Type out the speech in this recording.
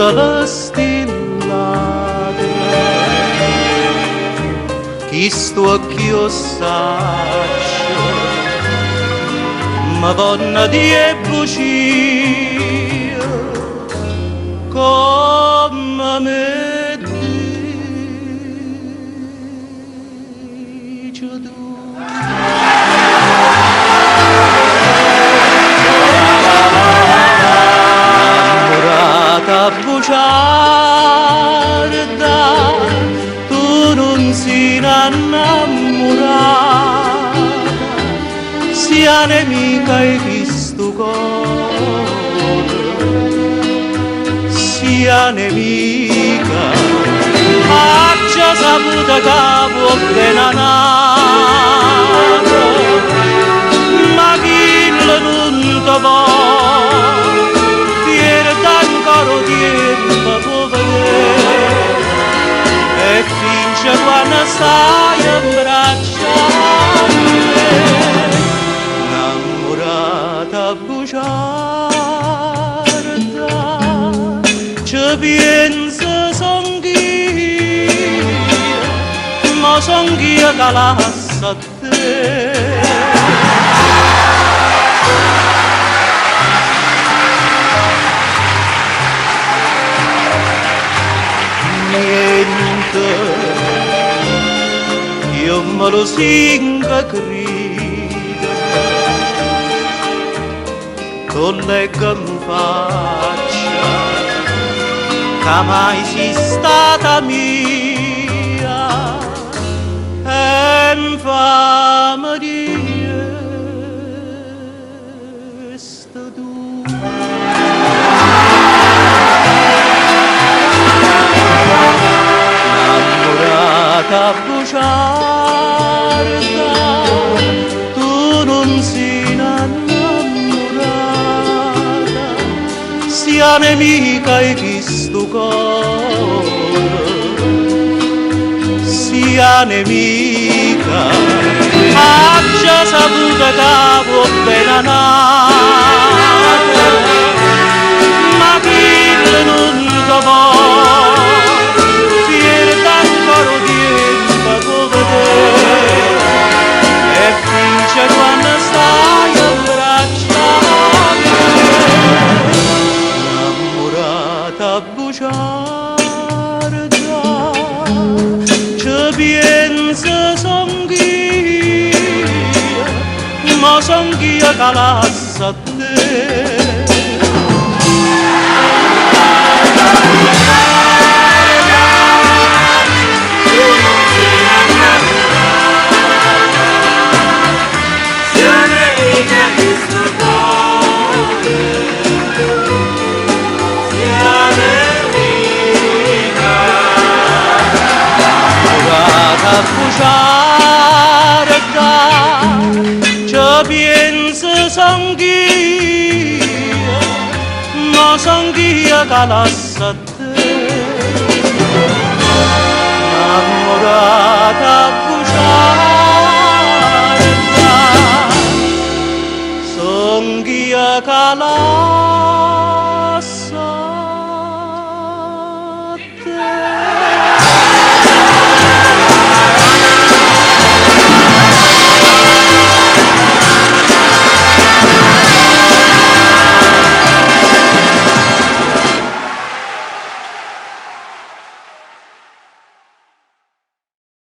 sotto la stillata, chi sto occhio saccio, Madonna di bugia, come me dici tu. Bugiarda, tu non sei innamorata, sia nemica e visto cuore, sia nemica, ha già saputo che può benanare, ma chi non ti vuole, ancora tempo può vedere e finge quando stai in braccia a me, innamorata bugiarda, ci penso songhia, ma songhia che lascia a te. Niente, io me lo singa grida, con le che mi faccia, che mai sei stata mia, e infame di sto tu. Bugiarda, tu non sei innamorata, sia nemica e visto cuore, sia nemica, ha già saputo che può benanare, ma chi non ti vuole, e finge quando stai in braccia a me, innamorata bugiarda, ci penso songhia, ma songhia che lascia a te. Bugiarda, ci penso songhia, ma songhia che lascia a te, innamorata bugiarda, songhia che lascia